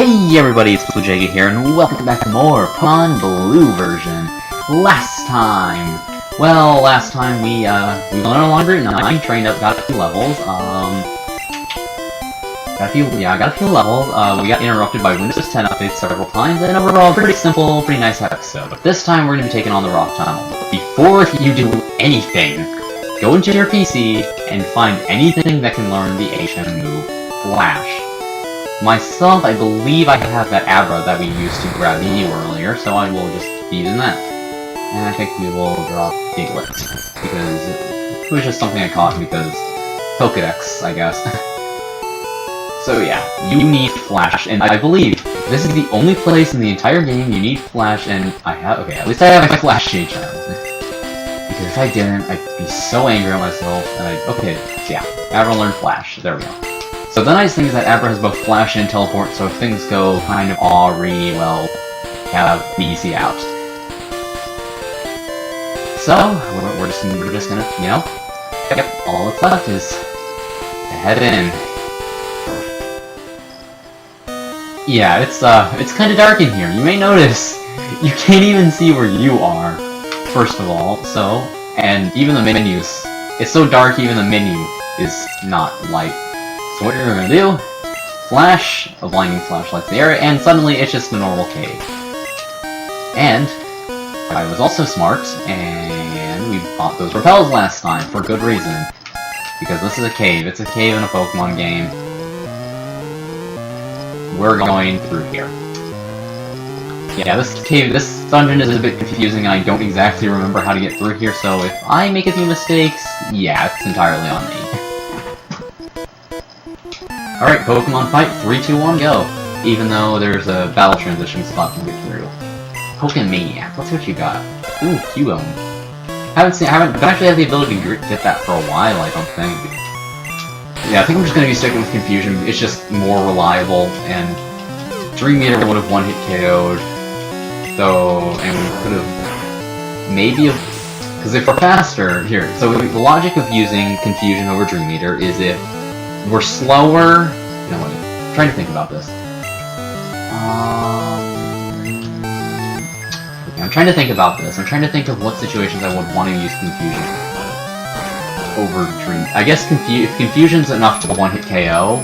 Hey everybody, it's BlueJaga here, and welcome back to more Pokemon Blue version. Last time we went on a long route 9, trained up, got a few levels, got a few levels, we got interrupted by Windows 10 updates several times, and overall, pretty simple, pretty nice episode. But this time we're going to be taking on the Rock Tunnel. But before you do anything, go into your PC and find anything that can learn the HM move, Flash. Myself, I believe I have that Abra that we used to grab the Eeyore earlier, so I will just be using that. And I think we will drop Diglett, because it was just something I caught because Pokedex, I guess. So yeah, you need Flash, and I believe this is the only place in the entire game you need Flash, and at least I have my Flash change now. Because if I didn't, I'd be so angry at myself, and Abra learned Flash, there we go. So the nice thing is that Abra has both Flash and Teleport, so if things go kind of awry, well, have the easy out. So, we're just gonna, all that's left is to head in. Yeah, it's kind of dark in here. You may notice you can't even see where you are, first of all, and even the menus. It's so dark even the menu is not light. So what you're gonna do, flash a blinding flashlight to the area, and suddenly it's just a normal cave. And I was also smart, and we bought those repels last time for good reason. Because this is a cave. It's a cave in a Pokemon game. We're going through here. Yeah, this dungeon is a bit confusing, and I don't exactly remember how to get through here, so if I make a few mistakes, yeah, it's entirely on me. Alright, Pokemon fight, 3, 2, 1, go! Even though there's a battle transition spot to get through. Pokemaniac, let's see what you got. Ooh, Cubone. Don't actually have the ability to get that for a while, I don't think. Yeah, I think I'm just gonna be sticking with Confusion. It's just more reliable, and Dream Eater would have one-hit KO'd, though, and we could have because if we're faster, so the logic of using Confusion over Dream Eater is if we're slower. No, wait. I'm trying to think about this. I'm trying to think about this. I'm trying to think of what situations I would want to use Confusion over Dream. I guess if Confusion's enough to one-hit KO,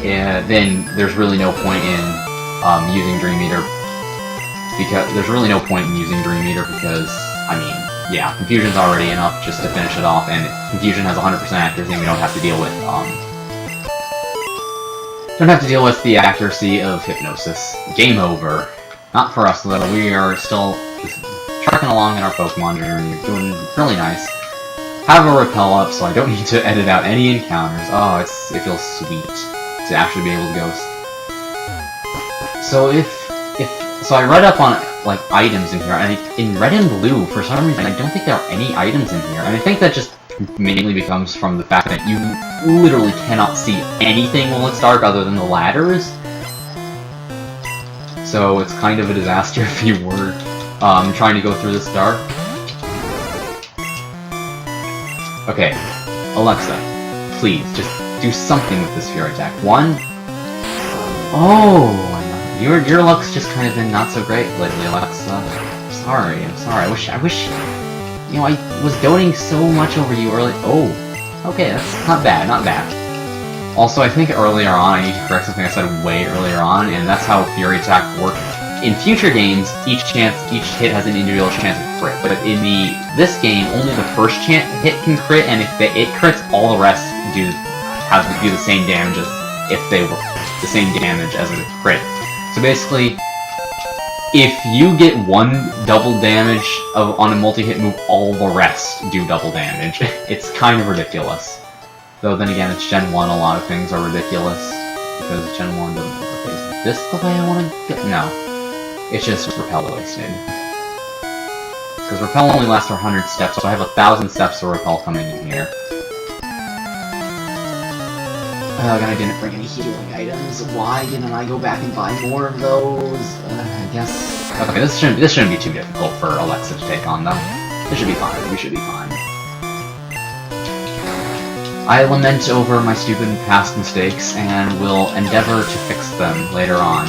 then there's really no point in using Dream Eater. Because Confusion's already enough just to finish it off, and Confusion has 100% accuracy, and we don't have to deal with the accuracy of Hypnosis. Game over. Not for us, though. We are still just trucking along in our Pokemon journey, doing really nice. Have a repel up, so I don't need to edit out any encounters. Oh, it feels sweet to actually be able to go. So so I read up on items in here, and in Red and Blue, for some reason, I don't think there are any items in here, and I think that just mainly becomes from the fact that you literally cannot see anything while it's dark other than the ladders. So it's kind of a disaster if you were trying to go through this dark. Okay, Alexa, please, just do something with this Fury attack. One. Oh, your luck's just kind of been not so great lately, Alexa. I'm sorry. I wish, I was doting so much over you early. Oh, okay, that's not bad. Also, I think earlier on, I need to correct something I said way earlier on, and that's how Fury Attack works. In future games, each hit has an individual chance of crit, but in this game, only the first hit can crit, and if it crits, all the rest have to do the same damage as if they were the same damage as a crit. So basically, if you get one double damage on a multi-hit move, all the rest do double damage. It's kind of ridiculous. Though then again, it's Gen 1, a lot of things are ridiculous. Because Gen 1 doesn't... Okay, is this the way I want to get... No. It's just Repel wasted. Because Repel only lasts for 100 steps, so I have 1,000 steps of Repel coming in here. And I didn't bring any healing items. Why didn't I go back and buy more of those? I guess... Okay, this shouldn't be too difficult for Alexa to take on, though. This should be fine. We should be fine. I lament over my stupid past mistakes, and will endeavor to fix them later on.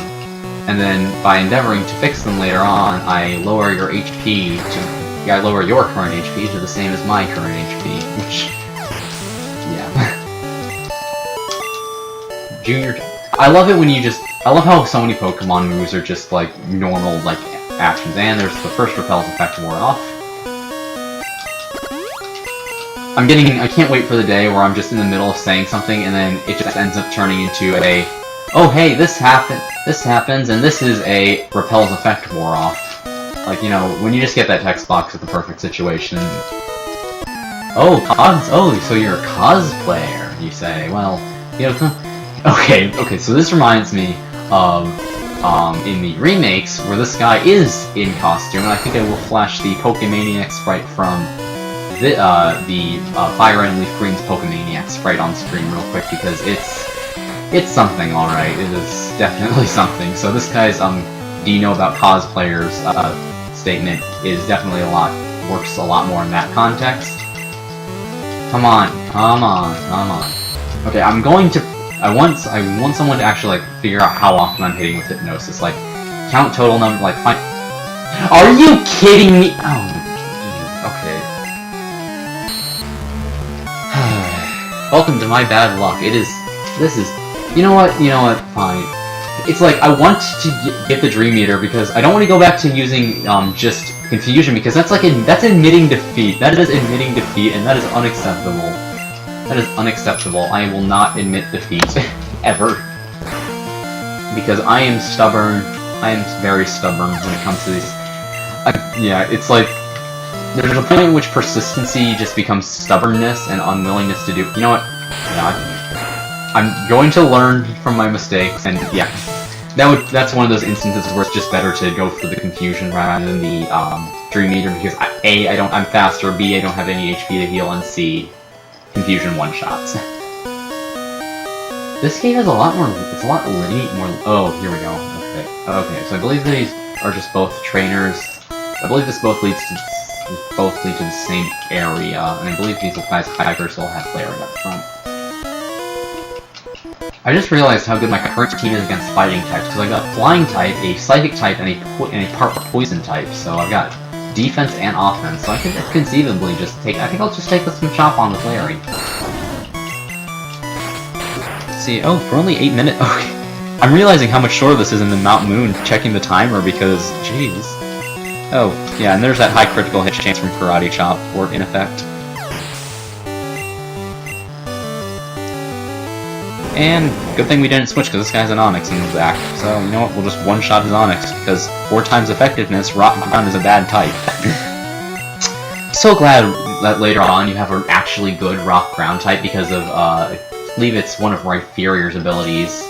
and then by endeavoring to fix them later on, I lower your HP to... Yeah, I lower your current HP to the same as my current HP, which... Yeah. Junior... I love it when you just... I love how so many Pokemon moves are just, like, normal, like, actions. And there's the first Repel's effect wore off. I can't wait for the day where I'm just in the middle of saying something and then it just ends up turning into a, oh hey, this happens, and this is a Repel's effect wore off. Like, you know, when you just get that text box at the perfect situation. Oh, so you're a cosplayer, you say. Well, you know, okay, so this reminds me of, in the remakes, where this guy is in costume, and I think I will flash the Pokemaniac sprite from the Fire and Leaf Green's Pokemaniac sprite on screen real quick, because it's something, alright. It is definitely something. So this guy's, do you know about cosplayers, statement is definitely works a lot more in that context. Come on. Okay, I want someone to actually, like, figure out how often I'm hitting with Hypnosis, like, count total number, like, find... Are you kidding me? Oh, okay. Welcome to my bad luck. This is... You know what, fine. It's like, I want to get the Dream Eater because I don't want to go back to using, just Confusion, because that's admitting defeat. That is admitting defeat, and that is unacceptable. That is unacceptable. I will not admit defeat. Ever. Because I am stubborn. I am very stubborn when it comes to these... yeah, it's like... There's a point at which persistency just becomes stubbornness and unwillingness to do... You know what? Yeah, I'm going to learn from my mistakes, and yeah. That's one of those instances where it's just better to go for the Confusion rather than the Dream Eater, because A, I'm faster, B, I don't have any HP to heal, and C, Confusion one-shots. This game has a lot more... It's a lot more... Oh, here we go. Okay, so I believe these are just both trainers. I believe this both lead to the same area, and I believe these guys Hikers will have Flaring up front. I just realized how good my current team is against fighting types, because I've got Flying type, a Psychic type, and a part Poison type, so I've got defense and offense, so I could conceivably just take... I think I'll just take this Machop on with Larry. Let's see, oh, for only 8 minutes... Okay. I'm realizing how much shorter this is in the Mount Moon, checking the timer, because... Jeez. Oh, yeah, and there's that high critical hit chance from Karate Chop, or in effect. And good thing we didn't switch, because this guy's an Onix in the back. So, you know what, we'll just one-shot his Onix, because 4 times effectiveness, Rock Ground is a bad type. So glad that later on you have an actually good Rock Ground type, because of, I believe it's one of Rhyperior's abilities.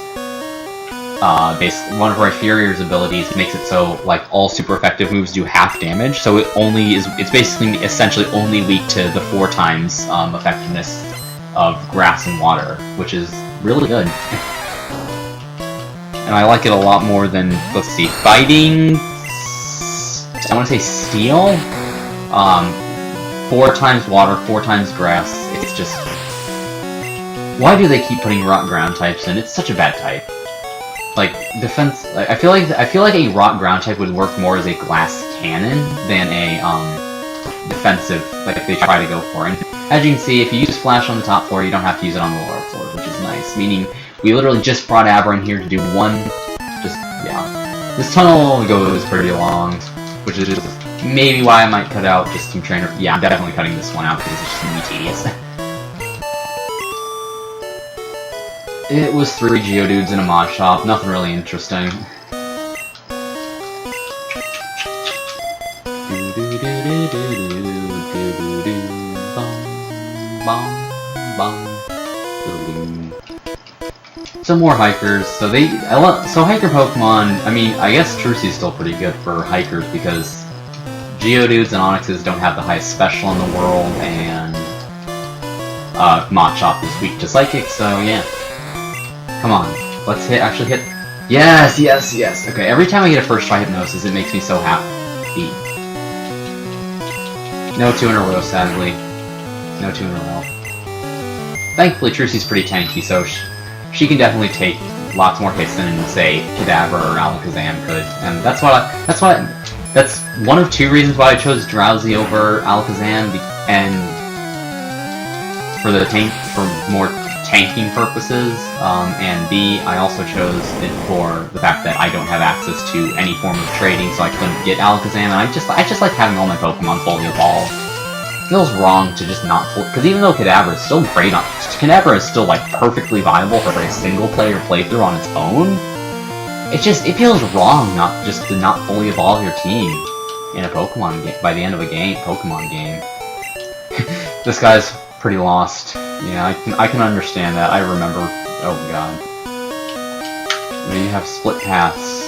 One of Rhyperior's abilities makes it so, like, all super effective moves do half damage, so it's basically, essentially only weak to the 4 times, effectiveness of Grass and Water, which is really good. And I like it a lot more than, let's see, Fighting... I want to say Steel? 4 times Water, 4 times Grass, it's just... Why do they keep putting Rock Ground types in? It's such a bad type. Like, defense... I feel like a Rock Ground type would work more as a Glass Cannon than a, defensive, like, if they try to go for it. As you can see, if you use Flash on the top floor, you don't have to use it on the lower floor, which is nice. Meaning, we literally just brought Abra in here to do one... yeah. This tunnel goes pretty long, which is just maybe why I might cut out just some trainer... Yeah, I'm definitely cutting this one out, because it's just gonna be tedious. It was 3 Geodudes in a mod shop, nothing really interesting. Some more Hikers, so Hiker Pokemon, I mean, I guess Trucy's still pretty good for Hikers, because Geodudes and Onixes don't have the highest special in the world, and Machop is weak to Psychic, so yeah. Come on, let's actually hit... Yes! Okay, every time I get a first try Hypnosis, it makes me so happy. No 2 in a row, sadly. No 2 in a row. Thankfully, Trucy's pretty tanky, so she can definitely take lots more hits than, say, Kadabra or Alakazam could. And that's one of two reasons why I chose Drowsy over Alakazam, and for more tanking purposes, and B, I also chose it for the fact that I don't have access to any form of trading, so I couldn't get Alakazam, and I just like having all my Pokemon fully evolved. It feels wrong to just not because even though Kadabra is still great Kadabra is still like perfectly viable for a single player playthrough on its own, it feels wrong to not fully evolve your team in a Pokemon game by the end of a Pokemon game. This guy's pretty lost. Yeah, I can understand that. I remember. Oh god. Maybe you have split paths.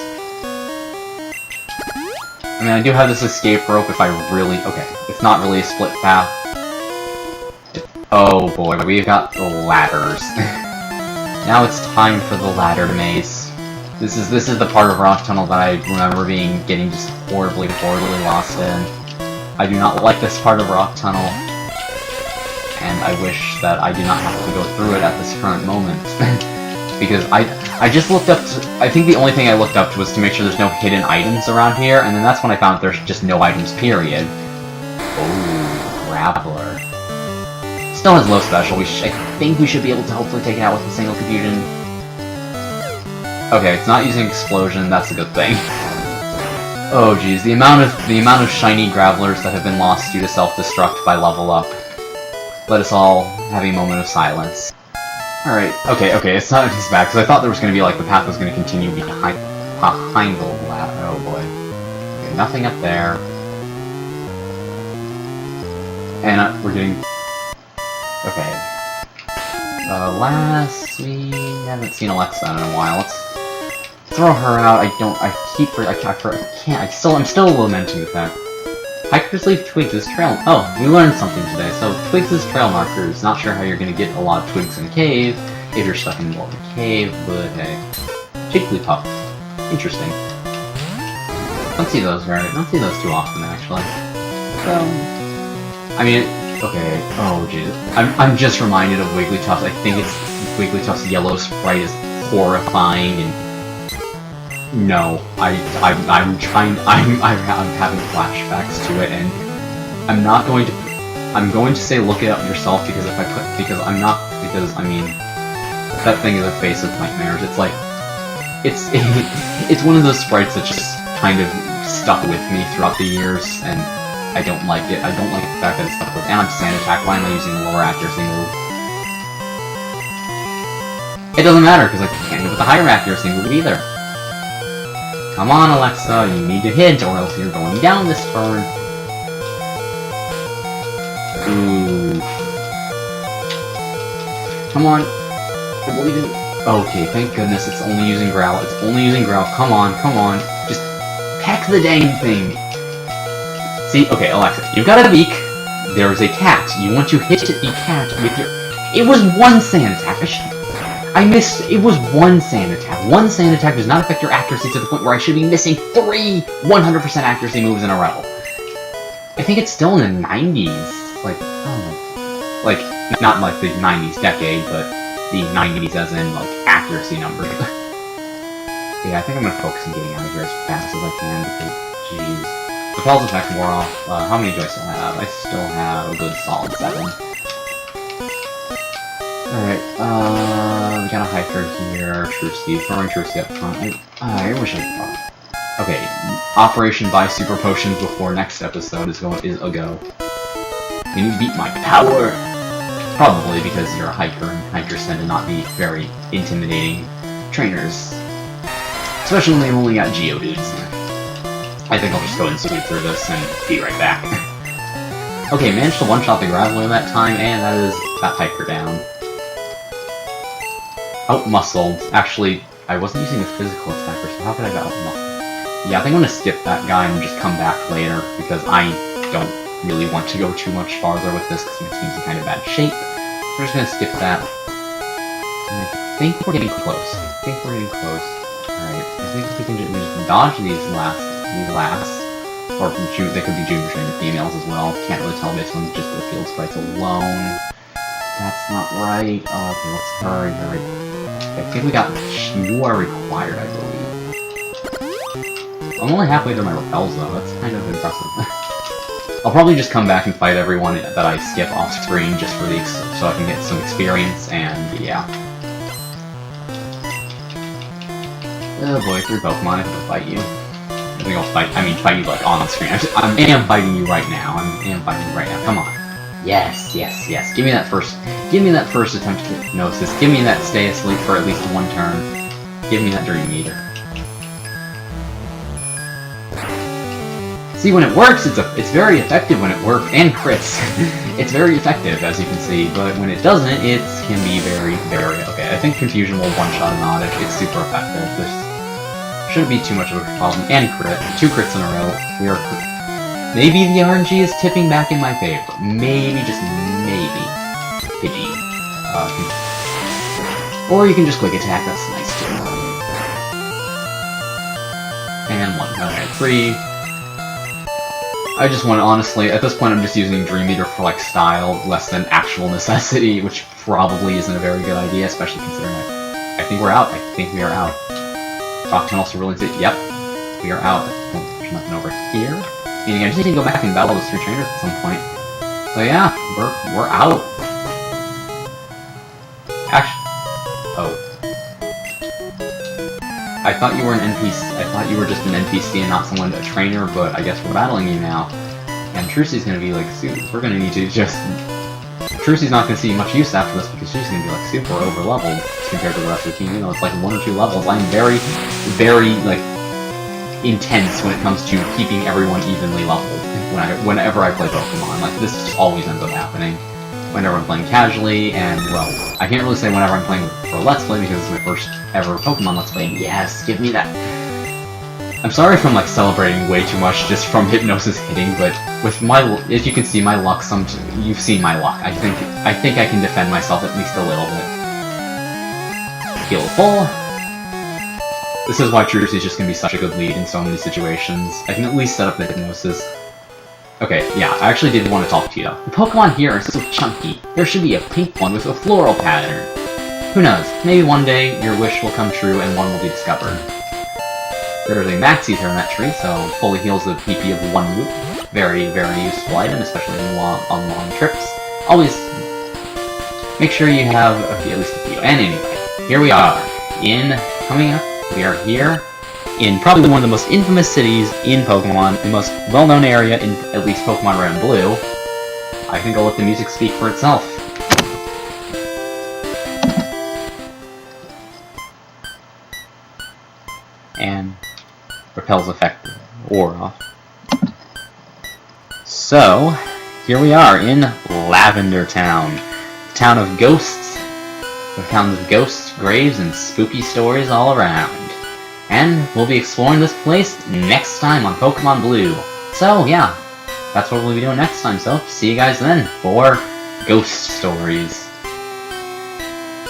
I mean, I do have this escape rope if I really. Okay, it's not really a split path. Oh boy, we've got the ladders. Now it's time for the ladder maze. This is the part of Rock Tunnel that I remember getting just horribly lost in. I do not like this part of Rock Tunnel, and I wish that I do not have to go through it at this current moment. Because I just looked up I think the only thing I looked up to was to make sure there's no hidden items around here, and then that's when I found there's just no items, period. Oh, Graveler. Still has low special. I think we should be able to hopefully take it out with a single Confusion. Okay, it's not using Explosion, that's a good thing. Oh geez, the amount of shiny Gravelers that have been lost due to self-destruct by level up. Let us all have a moment of silence. Alright, okay, it's not his back, because I thought there was going to be, like, the path was going to continue behind the ladder. Oh boy. Okay, nothing up there. And we're getting... Okay. We haven't seen Alexa in a while. Let's throw her out. I'm still lamenting the fact. Hikers leave twigs as trail. Oh, we learned something today. So, twigs as trail markers. Not sure how you're going to get a lot of twigs in a cave if you're stuck in the middle of a cave, but hey. Jigglypuff. Interesting. Don't see those too often, actually. So, I mean, okay. Oh, jeez. I'm just reminded of Wigglytuff. I think it's Wigglytuff's yellow sprite is horrifying and. No, I'm having flashbacks to it, and I'm going to say look it up yourself, because I mean, that thing is a face of nightmares. It's like, it's one of those sprites that just kind of stuck with me throughout the years, and I don't like it. I don't like the fact that it's stuck with, and I'm Sand Attack, why am I using the lower accuracy move? It doesn't matter, because I can't hit with the higher accuracy move either. Come on, Alexa, you need to hit, or else you're going down this turn. Ooh. Come on. I believe in... Okay, thank goodness it's only using Growl. It's only using Growl. Come on. Just peck the dang thing. See, okay, Alexa, you've got a beak. There's a cat. You want to hit the cat with your... It was one Sand Attack. I missed. It was one Sand Attack. One Sand Attack does not affect your accuracy to the point where I should be missing 3 100% accuracy moves in a row. I think it's still in the 90s. Like, oh. Like, not like the 90s decade, but the 90s as in, like, accuracy numbers. Yeah, I think I'm gonna focus on getting out of here as fast as I can, because, jeez. Repel's effect wore off. How many do I still have? I still have a good solid 7. Alright, we got a hiker here, Trucy, throwing Trucy up front. I wish I thought. Okay, Operation Buy Super Potions before next episode is a go. Can you beat my power? Probably because you're a hiker, and hikers tend to not be very intimidating trainers. Especially when they've only got Geodudes. I think I'll just go and sweep through this and be right back. Okay, managed to one-shot the Graveler that time, and that is that hiker down. Out-muscled. Actually, I wasn't using a physical attacker, so how could I get out-muscled? Yeah, I think I'm gonna skip that guy and just come back later, because I don't really want to go too much farther with this, because my team's in kind of bad shape. So we're just gonna skip that. And I think we're getting close. Alright, I think we can just dodge these last. Or they could be junior trained females as well. Can't really tell based on just the field sprites alone. That's not right. Okay, let's hurry. I think we got... You are required, I believe. I'm only halfway through my repels, though. That's kind of impressive. I'll probably just come back and fight everyone that I skip off screen just for the so I can get some experience, and yeah. Oh boy, 3 Pokemon, I have to fight you. I think I'll fight you like on screen. I am fighting you right now. I am fighting you right now. Come on. Yes, yes, yes. Give me that first attempt to hypnosis. Give me that stay asleep for at least 1 turn. Give me that Dream Eater. See, when it works, it's very effective when it works, and crits. It's very effective, as you can see, but when it doesn't, it can be very, very... Okay, I think Confusion will one-shot an Oddish. It's super effective. This shouldn't be too much of a problem. And crit. 2 crits in a row. We are... Maybe the RNG is tipping back in my favor. Maybe, just maybe. Pidgey. Or you can just quick attack, that's nice too. And 1. Alright, 3. I just want to, honestly, at this point I'm just using Dream Eater for, like, style, less than actual necessity, which probably isn't a very good idea, especially considering I think we're out. I think we are out. Rockton also really said, yep, we are out. Oh, there's nothing over here. Meaning I just need to go back and battle those 3 trainers at some point. So yeah, we're out. Actually, oh. I thought you were an NPC. I thought you were just an NPC and not someone, a trainer, but I guess we're battling you now. And Trucy's gonna be like, we're gonna need to just... Trucy's not gonna see much use after this because she's gonna be like super over-leveled compared to the rest of the team. You know, it's like 1 or 2 levels. I'm very, very, like, intense when it comes to keeping everyone evenly leveled whenever I play Pokemon. Like, this just always ends up happening whenever I'm playing casually, and, well, I can't really say whenever I'm playing for a Let's Play because it's my first ever Pokemon Let's Play. Yes, give me that! I'm sorry if I'm, like, celebrating way too much just from Hypnosis hitting, but with my... If you can see my luck, you've seen my luck. I think I can defend myself at least a little bit. Heal full. This is why Trucy is just gonna be such a good lead in so many situations. I can at least set up the Hypnosis. Okay, yeah, I actually did want to talk to you, though. The Pokemon here are so chunky. There should be a pink one with a floral pattern. Who knows? Maybe one day your wish will come true and one will be discovered. There's a Maxi Hermetry, so fully heals the PP of 1 move. Very, very useful item, especially on long trips. Always make sure you have at least a few. And anyway, here we are. Coming up, we are here in probably one of the most infamous cities in Pokemon, the most well-known area in at least Pokemon Red and Blue. I think I'll let the music speak for itself. And repels effect aura. So, here we are in Lavender Town. The town of ghosts. The town of ghosts, graves, and spooky stories all around. And we'll be exploring this place next time on Pokemon Blue. So, yeah, that's what we'll be doing next time. So, see you guys then for Ghost Stories.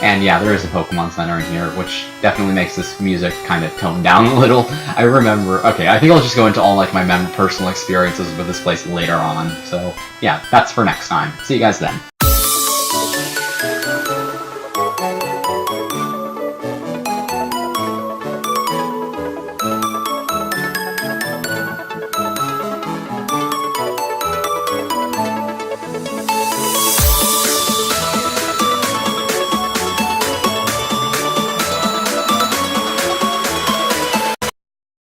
And yeah, there is a Pokemon Center in here, which definitely makes this music kind of toned down a little. I remember... Okay, I think I'll just go into all, like, my personal experiences with this place later on. So, yeah, that's for next time. See you guys then.